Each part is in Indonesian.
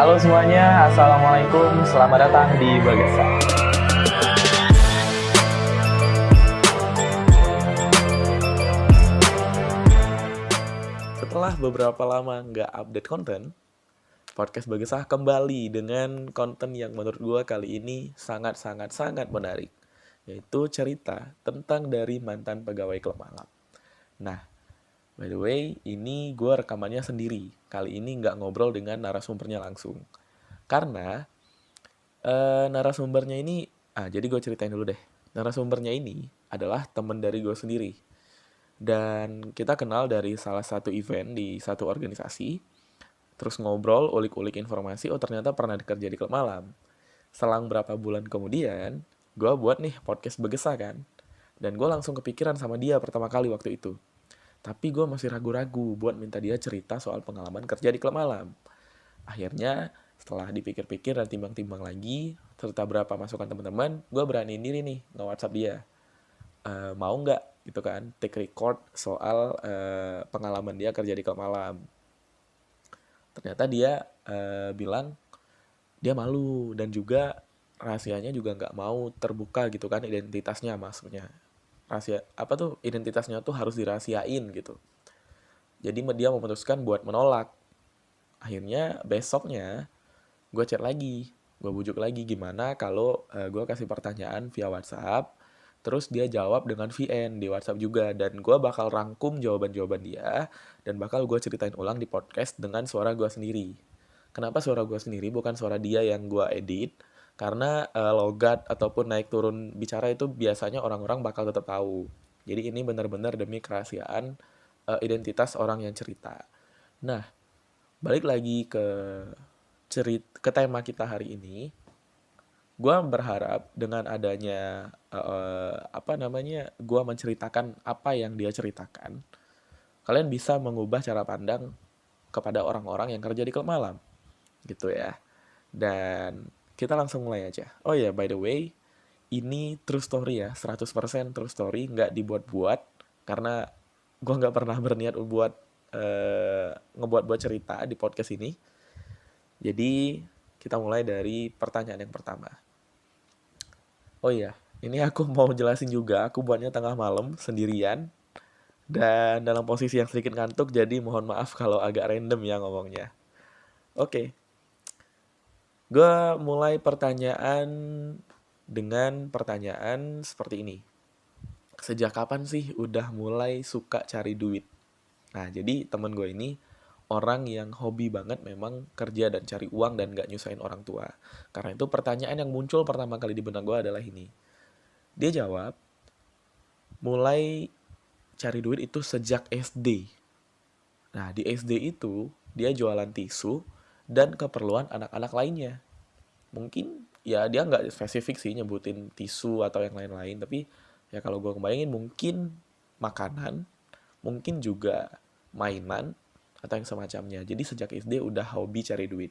Halo semuanya, Assalamualaikum, selamat datang di Bagasa. Setelah beberapa lama nggak update konten, podcast Bagesah kembali dengan konten yang menurut gue kali ini sangat menarik, yaitu cerita tentang dari mantan pegawai klub malam. Nah, by the way, ini gue rekamannya sendiri. Kali ini nggak ngobrol dengan narasumbernya langsung. Karena narasumbernya ini, jadi gue ceritain dulu deh. Narasumbernya ini adalah temen dari gue sendiri. Dan kita kenal dari salah satu event di satu organisasi. Terus ngobrol, ulik-ulik informasi, oh ternyata pernah kerja di klub malam. Selang berapa bulan kemudian, gue buat nih podcast Begesa kan. Dan gue langsung kepikiran sama dia pertama kali waktu itu. Tapi gue masih ragu-ragu buat minta dia cerita soal pengalaman kerja di klub malam. Akhirnya setelah dipikir-pikir dan timbang-timbang lagi, serta berapa masukan teman-teman, gue beraniin diri nih nge-WhatsApp dia. Mau nggak gitu kan, take record soal pengalaman dia kerja di klub malam. Ternyata dia bilang dia malu dan juga rahasianya juga nggak mau terbuka gitu kan, identitasnya maksudnya. Rahasia apa tuh, identitasnya tuh harus dirahasiain gitu. Jadi dia memutuskan buat menolak. Akhirnya besoknya gue chat lagi, gue bujuk lagi gimana kalau gue kasih pertanyaan via WhatsApp, terus dia jawab dengan VN di WhatsApp juga, dan gue bakal rangkum jawaban-jawaban dia, dan bakal gue ceritain ulang di podcast dengan suara gue sendiri. Kenapa suara gue sendiri, bukan suara dia yang gue edit? Karena logat ataupun naik turun bicara itu biasanya orang-orang bakal tetap tahu. Jadi ini benar-benar demi kerahasiaan identitas orang yang cerita. Nah, balik lagi ke tema kita hari ini, gue berharap dengan adanya gue menceritakan apa yang dia ceritakan, kalian bisa mengubah cara pandang kepada orang-orang yang kerja di klub malam, gitu ya. Dan kita langsung mulai aja. Oh ya, by the way, ini true story ya, 100% true story, nggak dibuat-buat, karena gue nggak pernah berniat buat ngebuat cerita di podcast ini. Jadi kita mulai dari pertanyaan yang pertama. Oh iya, ini aku mau jelasin juga, aku buatnya tengah malam sendirian dan dalam posisi yang sedikit ngantuk, jadi mohon maaf kalau agak random ya ngomongnya. Oke, gue mulai pertanyaan dengan pertanyaan seperti ini. Sejak kapan sih udah mulai suka cari duit? Nah, jadi temen gue ini orang yang hobi banget memang kerja dan cari uang dan gak nyusahin orang tua. Karena itu pertanyaan yang muncul pertama kali di benak gue adalah ini. Dia jawab, mulai cari duit itu sejak SD. Nah, di SD itu dia jualan tisu dan keperluan anak-anak lainnya. Mungkin ya dia nggak spesifik sih nyebutin tisu atau yang lain-lain, tapi ya kalau gue kebayangin mungkin makanan, mungkin juga mainan, atau yang semacamnya. Jadi sejak SD udah hobi cari duit.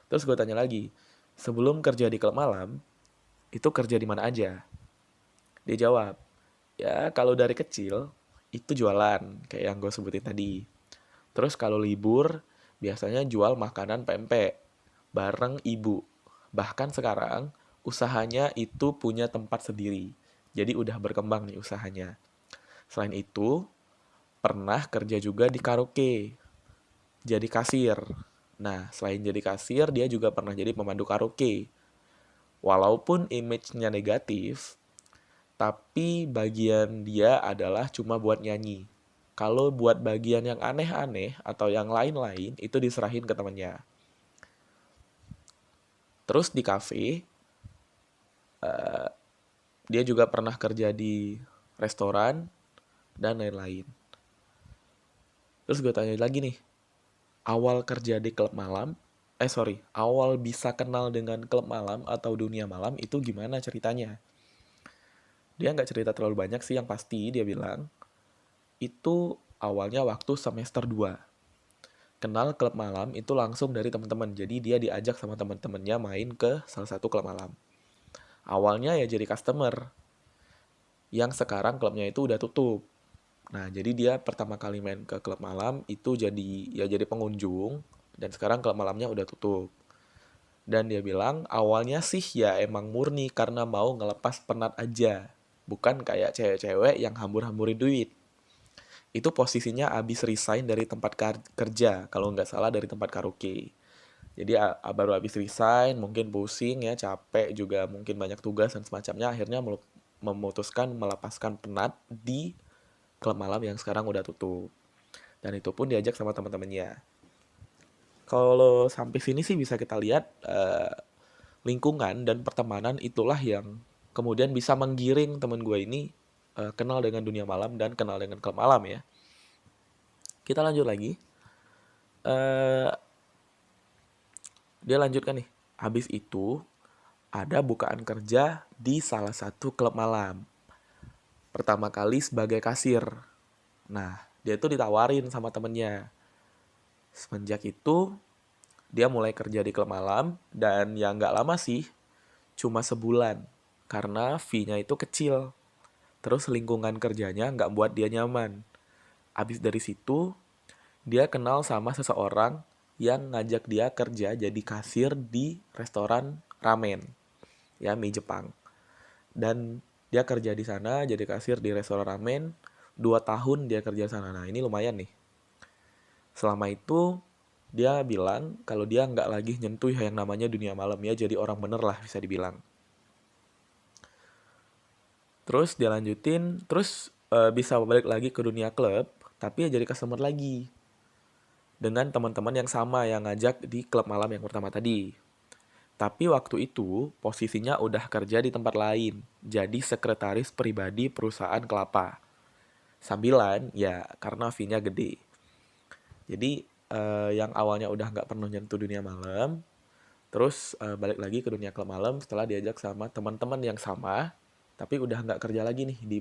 Terus gue tanya lagi, sebelum kerja di klub malam, itu kerja di mana aja? Dia jawab, ya kalau dari kecil, itu jualan, kayak yang gue sebutin tadi. Terus kalau libur, biasanya jual makanan pempek, bareng ibu. Bahkan sekarang, usahanya itu punya tempat sendiri. Jadi udah berkembang nih usahanya. Selain itu, pernah kerja juga di karaoke, jadi kasir. Nah, selain jadi kasir, dia juga pernah jadi pemandu karaoke. Walaupun image-nya negatif, tapi bagian dia adalah cuma buat nyanyi. Kalau buat bagian yang aneh-aneh atau yang lain-lain, itu diserahin ke temannya. Terus di kafe, dia juga pernah kerja di restoran dan lain-lain. Terus gue tanya lagi nih, awal kerja di klub malam, awal bisa kenal dengan klub malam atau dunia malam itu gimana ceritanya? Dia nggak cerita terlalu banyak sih, yang pasti dia bilang, itu awalnya waktu semester 2. Kenal klub malam itu langsung dari teman-teman, jadi dia diajak sama teman-temannya main ke salah satu klub malam. Awalnya ya jadi customer, yang sekarang klubnya itu udah tutup. Nah, jadi dia pertama kali main ke klub malam itu jadi pengunjung, Dan sekarang klub malamnya udah tutup. Dan dia bilang awalnya sih ya emang murni karena mau ngelepas penat aja. Bukan kayak cewek-cewek yang hambur-hamburin duit. Itu posisinya abis resign dari tempat kerja, kalau nggak salah dari tempat karaoke. Jadi baru habis resign, mungkin pusing ya, capek juga, mungkin banyak tugas dan semacamnya, akhirnya memutuskan melepaskan penat di klub malam yang sekarang udah tutup. Dan itu pun diajak sama teman-temannya. Kalau sampai sini sih bisa kita lihat lingkungan dan pertemanan itulah yang kemudian bisa menggiring teman gue ini kenal dengan dunia malam dan kenal dengan klub malam ya. Kita lanjut lagi. Dia lanjutkan nih. Habis itu ada bukaan kerja di salah satu klub malam. Pertama kali sebagai kasir. Nah, dia itu ditawarin sama temennya. Semenjak itu, dia mulai kerja di klub malam, dan ya nggak lama sih, cuma sebulan. Karena fee-nya itu kecil. Terus lingkungan kerjanya nggak buat dia nyaman. Habis dari situ, dia kenal sama seseorang yang ngajak dia kerja jadi kasir di restoran ramen, ya mie Jepang. Dan dia kerja di sana jadi kasir di restoran ramen 2 tahun dia kerja di sana. Nah ini lumayan nih. Selama itu dia bilang kalau dia nggak lagi nyentuh yang namanya dunia malam ya, jadi orang bener lah bisa dibilang. Terus dia lanjutin, terus bisa balik lagi ke dunia klub, tapi ya jadi customer lagi. Dengan teman-teman yang sama yang ngajak di klub malam yang pertama tadi. Tapi waktu itu posisinya udah kerja di tempat lain, jadi sekretaris pribadi perusahaan kelapa. Sambilan ya karena fee-nya gede. Jadi yang awalnya udah nggak pernah nyentuh dunia malam, terus balik lagi ke dunia klub malam setelah diajak sama teman-teman yang sama, tapi udah nggak kerja lagi nih di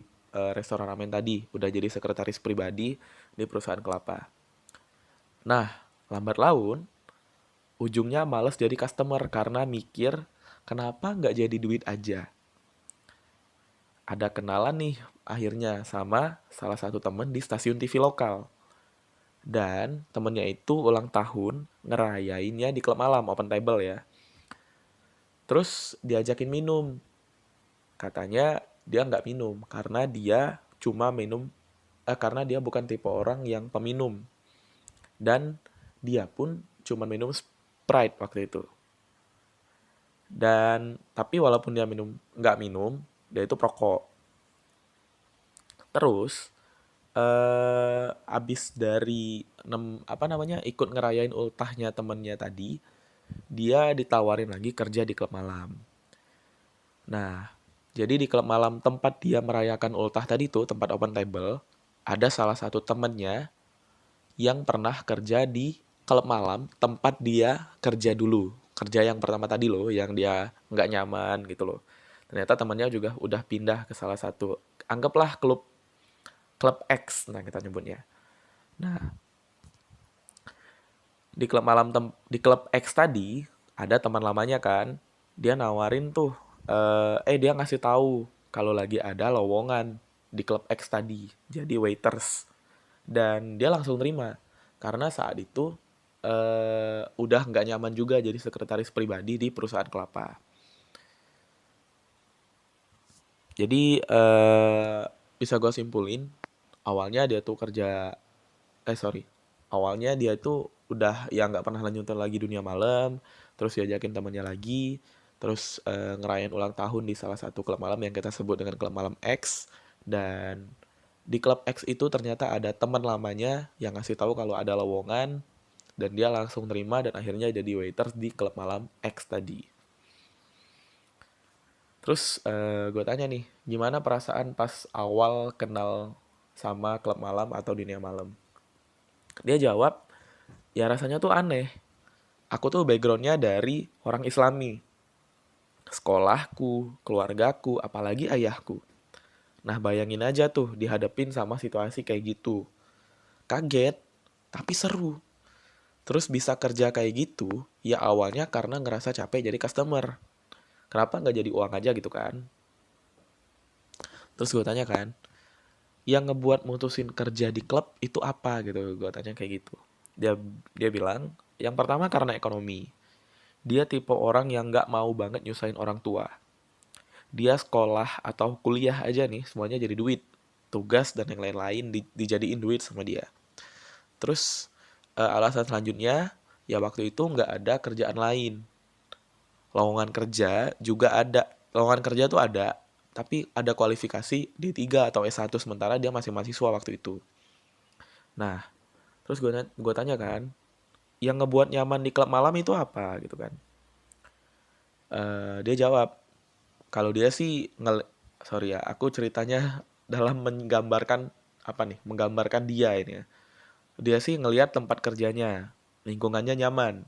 restoran ramen tadi, udah jadi sekretaris pribadi di perusahaan kelapa. Nah, lambat laun, ujungnya males jadi customer karena mikir, kenapa nggak jadi duit aja? Ada kenalan nih akhirnya sama salah satu temen di stasiun TV lokal. Dan temennya itu ulang tahun ngerayainnya di klub malam, open table ya. Terus diajakin minum. Katanya dia nggak minum karena dia cuma minum, karena dia bukan tipe orang yang peminum. Dan dia pun cuma minum Sprite waktu itu. Dan tapi walaupun dia nggak minum, dia itu perokok. Terus abis dari ikut ngerayain ultahnya temennya tadi, dia ditawarin lagi kerja di klub malam. Nah, jadi di klub malam tempat dia merayakan ultah tadi tuh, tempat open table, ada salah satu temennya yang pernah kerja di klub malam tempat dia kerja dulu. Kerja yang pertama tadi loh, yang dia nggak nyaman gitu loh. Ternyata temannya juga udah pindah ke salah satu, anggaplah klub X, nah kita nyebutnya. Nah, di klub X tadi ada teman lamanya kan, dia nawarin tuh, dia ngasih tahu kalau lagi ada lowongan di klub X tadi, jadi waiters. Dan dia langsung terima karena saat itu udah nggak nyaman juga jadi sekretaris pribadi di perusahaan kelapa. Jadi bisa gue simpulin, awalnya dia tuh awalnya dia itu udah ya nggak pernah lanjutin lagi dunia malam, terus diajakin temannya lagi, terus ngerayain ulang tahun di salah satu klub malam yang kita sebut dengan klub malam X. Dan di klub X itu ternyata ada teman lamanya yang ngasih tahu kalau ada lowongan, dan dia langsung terima dan akhirnya jadi waiter di klub malam X tadi. Terus gue tanya nih, gimana perasaan pas awal kenal sama klub malam atau dunia malam? Dia jawab, ya rasanya tuh aneh. Aku tuh backgroundnya dari orang Islami. Sekolahku, keluargaku, apalagi ayahku. Nah bayangin aja tuh dihadapin sama situasi kayak gitu. Kaget, tapi seru. Terus bisa kerja kayak gitu, ya awalnya karena ngerasa capek jadi customer. Kenapa nggak jadi uang aja gitu kan? Terus gue tanya kan, yang ngebuat mutusin kerja di klub itu apa gitu, gue tanya kayak gitu. Dia bilang Yang pertama karena ekonomi. Dia tipe orang yang nggak mau banget nyusahin orang tua. Dia sekolah atau kuliah aja nih, semuanya jadi duit. Tugas dan yang lain-lain dijadiin duit sama dia. Terus alasan selanjutnya, ya waktu itu nggak ada kerjaan lain. Lowongan kerja juga ada. Lowongan kerja tuh ada, tapi ada kualifikasi D3 atau S1 sementara dia masih mahasiswa waktu itu. Nah, terus gue tanya kan, yang ngebuat nyaman di klub malam itu apa gitu kan? Dia jawab, kalau dia sih sorry ya, aku ceritanya dalam menggambarkan apa nih? Menggambarkan dia ini ya. Dia sih ngelihat tempat kerjanya, lingkungannya nyaman,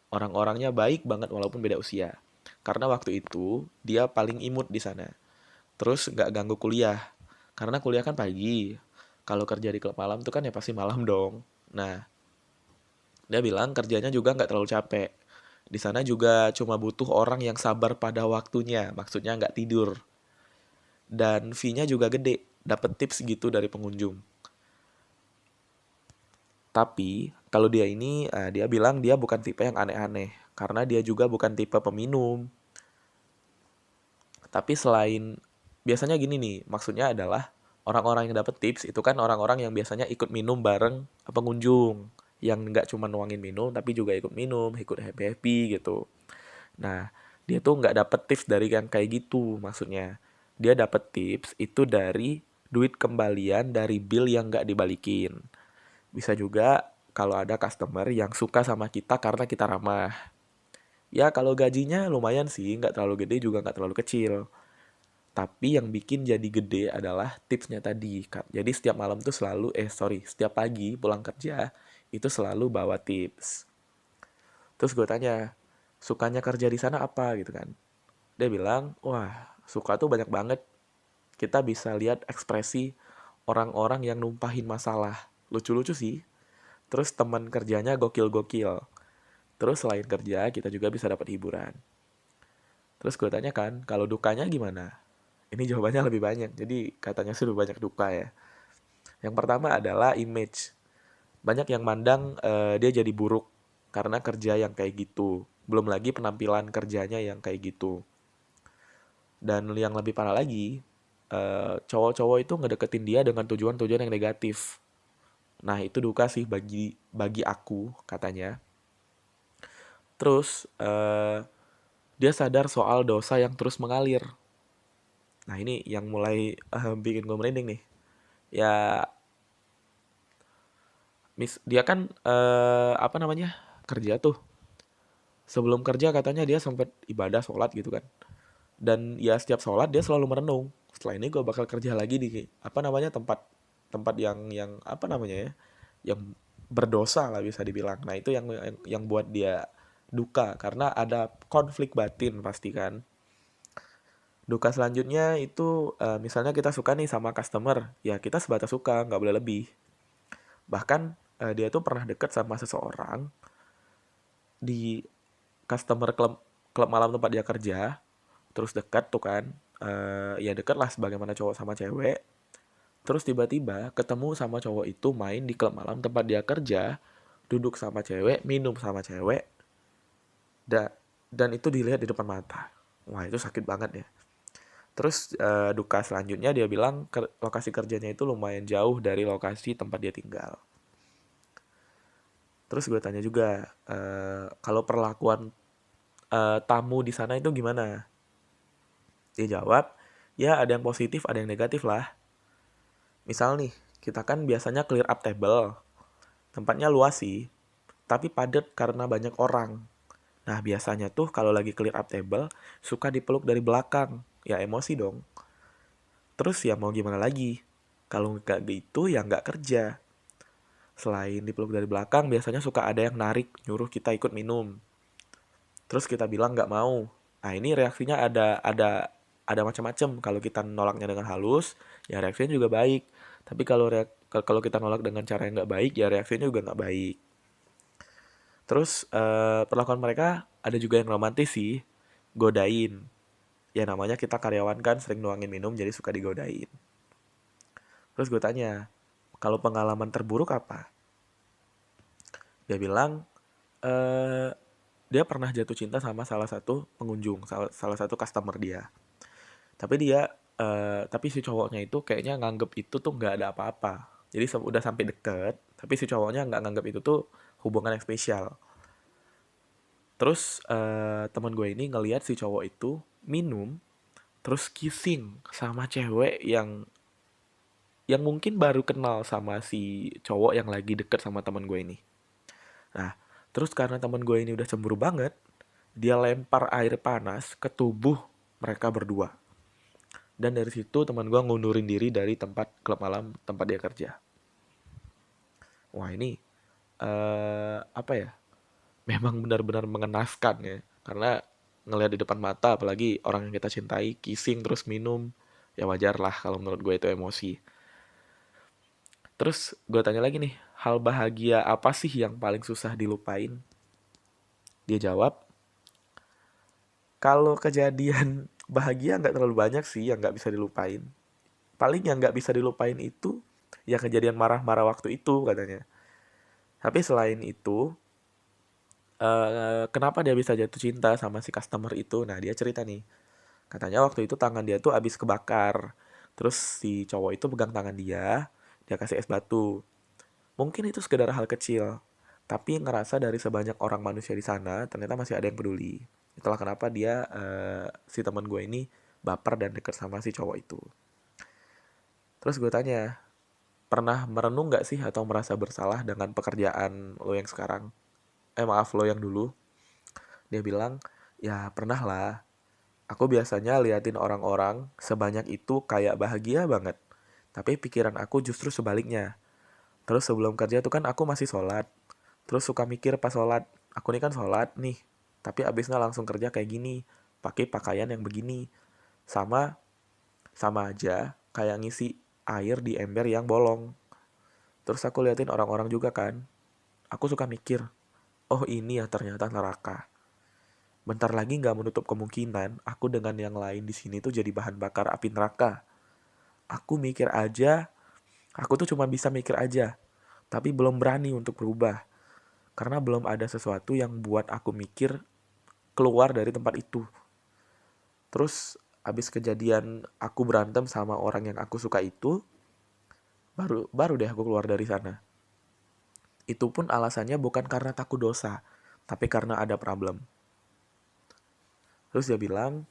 orang-orangnya baik banget walaupun beda usia. Karena waktu itu dia paling imut di sana. Terus nggak ganggu kuliah, karena kuliah kan pagi. Kalau kerja di klub malam tuh kan ya pasti malam dong. Nah, dia bilang kerjanya juga nggak terlalu capek. Di sana juga cuma butuh orang yang sabar pada waktunya, maksudnya nggak tidur. Dan fee-nya juga gede, dapat tips gitu dari pengunjung. Tapi kalau dia ini, dia bilang dia bukan tipe yang aneh-aneh, karena dia juga bukan tipe peminum. Tapi selain, biasanya gini nih, maksudnya adalah orang-orang yang dapat tips itu kan orang-orang yang biasanya ikut minum bareng pengunjung. Yang nggak cuma nuangin minum, tapi juga ikut minum, ikut happy-happy gitu. Nah, dia tuh nggak dapet tips dari yang kayak gitu maksudnya. Dia dapet tips itu dari duit kembalian dari bill yang nggak dibalikin. Bisa juga kalau ada customer yang suka sama kita karena kita ramah. Ya kalau gajinya lumayan sih, nggak terlalu gede juga nggak terlalu kecil. Tapi yang bikin jadi gede adalah tipsnya tadi. Jadi setiap malam tuh selalu, setiap pagi pulang kerja itu selalu bawa tips. Terus gue tanya, sukanya kerja di sana apa gitu kan? Dia bilang, wah suka tuh banyak banget. Kita bisa lihat ekspresi orang-orang yang numpahin masalah. Lucu-lucu sih. Terus teman kerjanya gokil-gokil. Terus selain kerja, kita juga bisa dapat hiburan. Terus gue tanya kan, kalau dukanya gimana? Ini jawabannya lebih banyak. Jadi katanya sih lebih banyak duka ya. Yang pertama adalah image. Banyak yang mandang dia jadi buruk karena kerja yang kayak gitu. Belum lagi penampilan kerjanya yang kayak gitu. Dan yang lebih parah lagi, cowok-cowok itu ngedeketin dia dengan tujuan-tujuan yang negatif. Nah, itu duka sih bagi bagi aku katanya. Terus dia sadar soal dosa yang terus mengalir. Nah, ini yang mulai bikin gue merinding nih. Ya, dia kan apa namanya? Kerja tuh. Sebelum kerja katanya dia sempat ibadah sholat gitu kan. Dan ya setiap sholat dia selalu merenung. Setelah ini gue bakal kerja lagi di apa namanya tempat tempat yang apa namanya ya, yang berdosa lah bisa dibilang. Nah itu yang buat dia duka karena ada konflik batin pasti kan. Duka selanjutnya itu misalnya kita suka nih sama customer, ya kita sebatas suka, nggak boleh lebih. Bahkan dia tuh pernah deket sama seseorang di customer klub klub malam tempat dia kerja, terus dekat tuh kan, ya deket lah sebagaimana cowok sama cewek. Terus tiba-tiba ketemu sama cowok itu main di klub malam tempat dia kerja, duduk sama cewek, minum sama cewek, da dan itu dilihat di depan mata. Wah itu sakit banget ya. Terus duka selanjutnya dia bilang lokasi kerjanya itu lumayan jauh dari lokasi tempat dia tinggal. Terus gue tanya juga, kalau perlakuan tamu di sana itu gimana? Dia jawab, ya ada yang positif, ada yang negatif lah. Misal nih, kita kan biasanya clear up table. Tempatnya luas sih, tapi padat karena banyak orang. Nah, biasanya tuh kalau lagi clear up table, suka dipeluk dari belakang. Ya emosi dong. Terus ya mau gimana lagi? Kalau nggak gitu ya nggak kerja. Selain dipeluk dari belakang, biasanya suka ada yang narik, nyuruh kita ikut minum. Terus kita bilang nggak mau. Nah ini reaksinya ada macam-macam. Kalau kita nolaknya dengan halus, ya reaksinya juga baik. Tapi kalau kita nolak dengan cara yang nggak baik, ya reaksinya juga nggak baik. Terus perlakuan mereka ada juga yang romantis sih, godain. Ya namanya kita karyawan kan sering nuangin minum jadi suka digodain. Terus gue tanya, kalau pengalaman terburuk apa? Dia bilang, eh dia pernah jatuh cinta sama salah satu pengunjung, salah satu customer dia. Tapi tapi si cowoknya itu kayaknya nganggep itu tuh nggak ada apa-apa. Jadi udah sampai deket, tapi si cowoknya nggak nganggep itu tuh hubungan yang spesial. Terus teman gue ini ngelihat si cowok itu minum, terus kissing sama cewek yang mungkin baru kenal sama si cowok yang lagi deket sama teman gue ini. Nah, terus karena teman gue ini udah cemburu banget, dia lempar air panas ke tubuh mereka berdua. Dan dari situ teman gue ngundurin diri dari tempat klub malam tempat dia kerja. Wah ini apa ya? Memang benar-benar mengenaskan ya. Karena ngelihat di depan mata, apalagi orang yang kita cintai, kissing terus minum, ya wajar lah kalau menurut gue itu emosi. Terus gue tanya lagi nih, hal bahagia apa sih yang paling susah dilupain? Dia jawab, kalau kejadian bahagia nggak terlalu banyak sih yang nggak bisa dilupain. Paling yang nggak bisa dilupain itu ya kejadian marah-marah waktu itu katanya. Tapi selain itu, kenapa dia bisa jatuh cinta sama si customer itu? Nah dia cerita nih, katanya waktu itu tangan dia tuh abis kebakar. Terus si cowok itu pegang tangan dia kasih es batu. Mungkin itu sekedar hal kecil, tapi ngerasa dari sebanyak orang manusia di sana, ternyata masih ada yang peduli. Itulah kenapa si teman gue ini baper dan deket sama si cowok itu. Terus gue tanya, pernah merenung gak sih atau merasa bersalah dengan pekerjaan lo yang sekarang? Maaf, lo yang dulu. Dia bilang, ya pernah lah. Aku biasanya liatin orang-orang sebanyak itu kayak bahagia banget. Tapi pikiran aku justru sebaliknya. Terus sebelum kerja tuh kan aku masih sholat. Terus suka mikir pas sholat, aku nih kan sholat nih. Tapi abisnya langsung kerja kayak gini. Pakai pakaian yang begini. Sama sama aja kayak ngisi air di ember yang bolong. Terus aku liatin orang-orang juga kan. Aku suka mikir, oh ini ya ternyata neraka. Bentar lagi nggak menutup kemungkinan aku dengan yang lain di sini tuh jadi bahan bakar api neraka. Aku mikir aja, aku tuh cuma bisa mikir aja, tapi belum berani untuk berubah. Karena belum ada sesuatu yang buat aku mikir keluar dari tempat itu. Terus abis kejadian aku berantem sama orang yang aku suka itu, baru baru deh aku keluar dari sana. Itu pun alasannya bukan karena takut dosa, tapi karena ada problem. Terus dia bilang,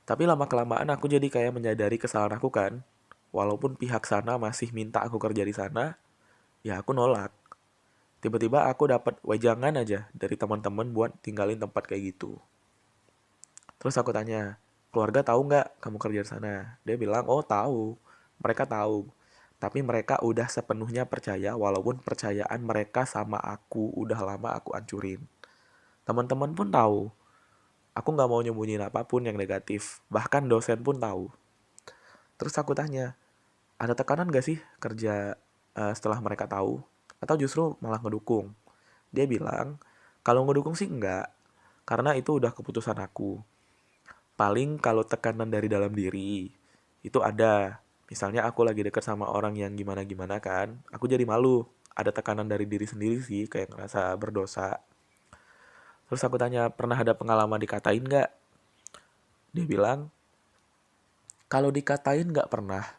tapi lama-kelamaan aku jadi kayak menyadari kesalahan aku kan. Walaupun pihak sana masih minta aku kerja di sana, ya aku nolak. Tiba-tiba aku dapat wejangan aja dari teman-teman buat tinggalin tempat kayak gitu. Terus aku tanya, keluarga tahu nggak kamu kerja di sana? Dia bilang, oh tahu, mereka tahu. Tapi mereka udah sepenuhnya percaya walaupun percayaan mereka sama aku udah lama aku hancurin. Teman-teman pun tahu, aku nggak mau nyembunyiin apapun yang negatif. Bahkan dosen pun tahu. Terus aku tanya, ada tekanan gak sih kerja setelah mereka tahu? Atau justru malah ngedukung? Dia bilang, kalau ngedukung sih enggak, karena itu udah keputusan aku. Paling kalau tekanan dari dalam diri, itu ada. Misalnya aku lagi deket sama orang yang gimana-gimana kan, aku jadi malu. Ada tekanan dari diri sendiri sih, kayak ngerasa berdosa. Terus aku tanya, pernah ada pengalaman dikatain gak? Dia bilang, kalau dikatain gak pernah.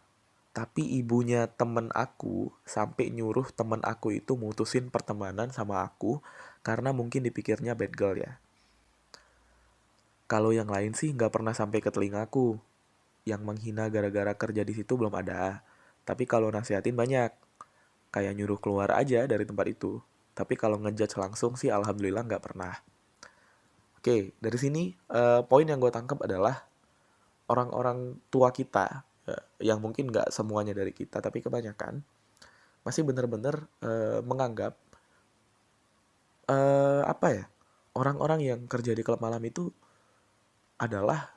Tapi ibunya temen aku sampai nyuruh temen aku itu mutusin pertemanan sama aku karena mungkin dipikirnya bad girl ya. Kalau yang lain sih nggak pernah sampai ke telingaku. Yang menghina gara-gara kerja di situ belum ada. Tapi kalau nasihatin banyak. Kayak nyuruh keluar aja dari tempat itu. Tapi kalau ngejudge langsung sih alhamdulillah nggak pernah. Oke, dari sini poin yang gue tangkap adalah orang-orang tua kita, yang mungkin nggak semuanya dari kita, tapi kebanyakan masih benar-benar menganggap apa ya, orang-orang yang kerja di klub malam itu adalah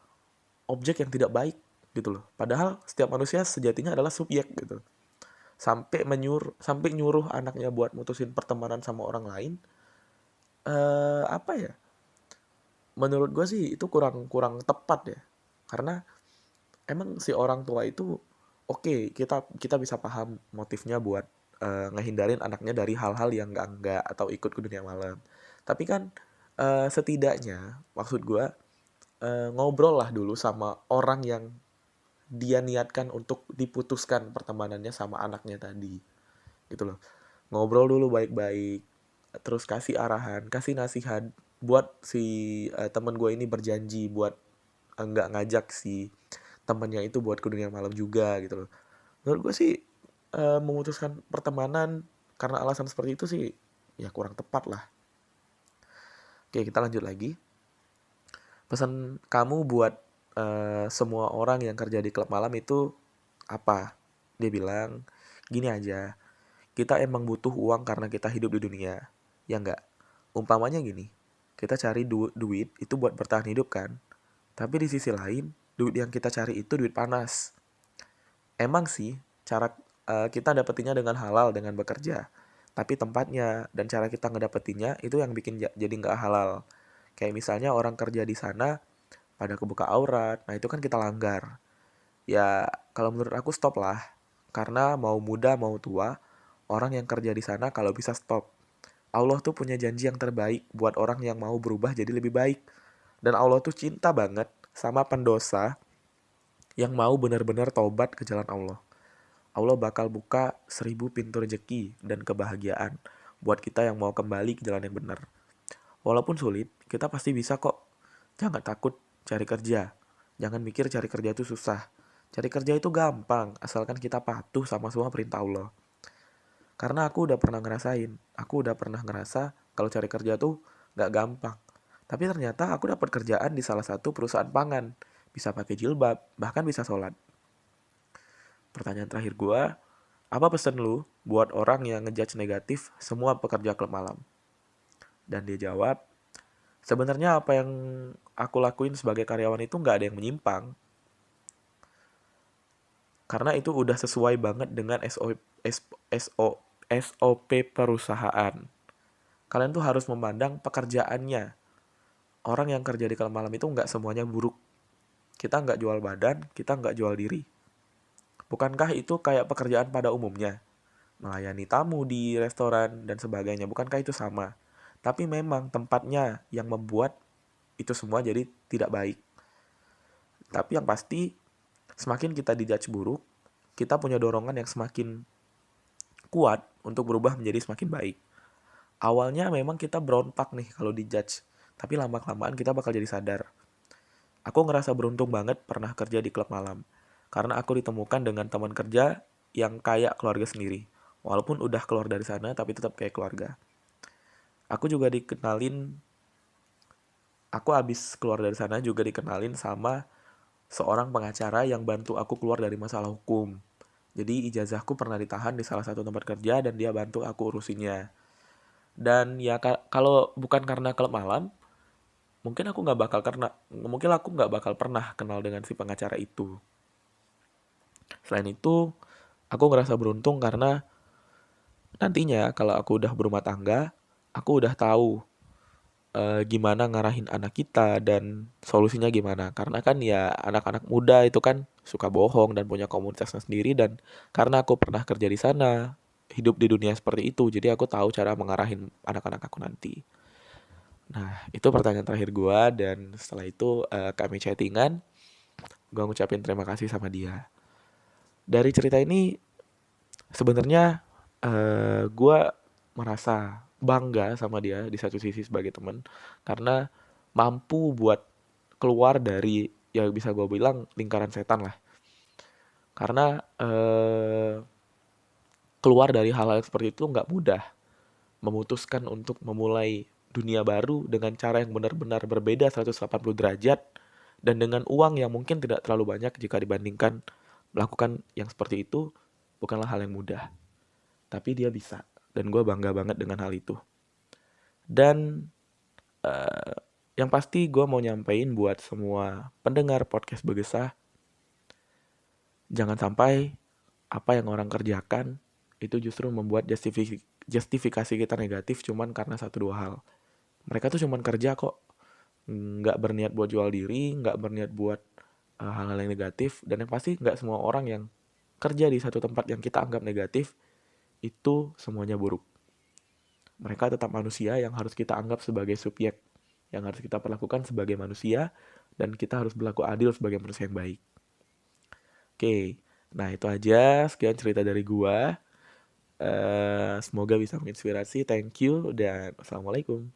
objek yang tidak baik gitu loh. Padahal setiap manusia sejatinya adalah subjek gitu. Sampai nyuruh anaknya buat mutusin pertemanan sama orang lain, apa ya? Menurut gue sih itu kurang kurang tepat ya. Karena emang si orang tua itu oke, kita kita bisa paham motifnya buat ngehindarin anaknya dari hal-hal yang enggak atau ikut ke dunia malam. Tapi kan setidaknya maksud gue ngobrol lah dulu sama orang yang dia niatkan untuk diputuskan pertemanannya sama anaknya tadi gitu loh. Ngobrol dulu baik-baik, terus kasih arahan, kasih nasihat buat si temen gue ini berjanji buat nggak ngajak si temennya itu buat ke dunia malam juga gitu loh. Menurut gue sih memutuskan pertemanan karena alasan seperti itu sih ya kurang tepat lah. Oke, kita lanjut lagi. Pesan kamu buat semua orang yang kerja di klub malam itu apa? Dia bilang, gini aja, kita emang butuh uang karena kita hidup di dunia. Ya enggak? Umpamanya gini, kita cari duit itu buat bertahan hidup kan? Tapi di sisi lain, duit yang kita cari itu duit panas. Emang sih, cara kita dapetinnya dengan halal, dengan bekerja. Tapi tempatnya dan cara kita ngedapetinnya itu yang bikin jadi nggak halal. Kayak misalnya orang kerja di sana pada kebuka aurat, nah itu kan kita langgar. Ya, kalau menurut aku stop lah. Karena mau muda mau tua, orang yang kerja di sana kalau bisa stop. Allah tuh punya janji yang terbaik buat orang yang mau berubah jadi lebih baik. Dan Allah tuh cinta banget sama pendosa yang mau benar-benar taubat ke jalan Allah. Allah bakal buka 1000 pintu rezeki dan kebahagiaan buat kita yang mau kembali ke jalan yang benar. Walaupun sulit, kita pasti bisa kok. Jangan takut cari kerja. Jangan mikir cari kerja itu susah. Cari kerja itu gampang, asalkan kita patuh sama semua perintah Allah. Karena aku udah pernah ngerasain, aku udah pernah ngerasa kalau cari kerja tuh gak gampang. Tapi ternyata aku dapat kerjaan di salah satu perusahaan pangan. Bisa pakai jilbab, bahkan bisa sholat. Pertanyaan terakhir gue, apa pesan lu buat orang yang ngejudge negatif semua pekerja klub malam? Dan dia jawab, sebenarnya apa yang aku lakuin sebagai karyawan itu gak ada yang menyimpang. Karena itu udah sesuai banget dengan SOP perusahaan. Kalian tuh harus memandang pekerjaannya. Orang yang kerja di klub malam itu nggak semuanya buruk. Kita nggak jual badan, kita nggak jual diri. Bukankah itu kayak pekerjaan pada umumnya? Melayani tamu di restoran dan sebagainya, bukankah itu sama? Tapi memang tempatnya yang membuat itu semua jadi tidak baik. Tapi yang pasti, semakin kita dijudge buruk, kita punya dorongan yang semakin kuat untuk berubah menjadi semakin baik. Awalnya memang kita berontak nih kalau dijudge, tapi lama-kelamaan kita bakal jadi sadar. Aku ngerasa beruntung banget pernah kerja di klub malam, karena aku ditemukan dengan teman kerja yang kayak keluarga sendiri. Walaupun udah keluar dari sana, tapi tetap kayak keluarga. Aku juga aku abis keluar dari sana juga dikenalin sama seorang pengacara yang bantu aku keluar dari masalah hukum. Jadi ijazahku pernah ditahan di salah satu tempat kerja dan dia bantu aku urusinnya. Dan ya kalau bukan karena klub malam, mungkin aku nggak bakal pernah kenal dengan si pengacara itu. Selain itu, aku ngerasa beruntung karena nantinya kalau aku udah berumah tangga, aku udah tahu gimana ngarahin anak kita dan solusinya gimana. Karena kan ya anak-anak muda itu kan suka bohong dan punya komunitasnya sendiri, dan karena aku pernah kerja di sana, hidup di dunia seperti itu, jadi aku tahu cara mengarahin anak-anak aku nanti. Nah, itu pertanyaan terakhir gue, dan setelah itu kami chattingan, gue ngucapin terima kasih sama dia. Dari cerita ini sebenarnya gue merasa bangga sama dia di satu sisi sebagai teman, karena mampu buat keluar dari, ya bisa gue bilang, lingkaran setan lah. Karena keluar dari hal-hal seperti itu nggak mudah. Memutuskan untuk memulai dunia baru dengan cara yang benar-benar berbeda 180 derajat, dan dengan uang yang mungkin tidak terlalu banyak jika dibandingkan melakukan yang seperti itu, bukanlah hal yang mudah. Tapi dia bisa, dan gue bangga banget dengan hal itu. Dan yang pasti gue mau nyampein buat semua pendengar podcast Begesah, jangan sampai apa yang orang kerjakan itu justru membuat justifikasi kita negatif cuman karena satu dua hal. Mereka tuh cuman kerja kok, nggak berniat buat jual diri, nggak berniat buat hal-hal yang negatif. Dan yang pasti nggak semua orang yang kerja di satu tempat yang kita anggap negatif itu semuanya buruk. Mereka tetap manusia yang harus kita anggap sebagai subjek, yang harus kita perlakukan sebagai manusia, dan kita harus berlaku adil sebagai manusia yang baik. Oke, nah itu aja. Sekian cerita dari gua. Semoga bisa menginspirasi. Thank you dan assalamualaikum.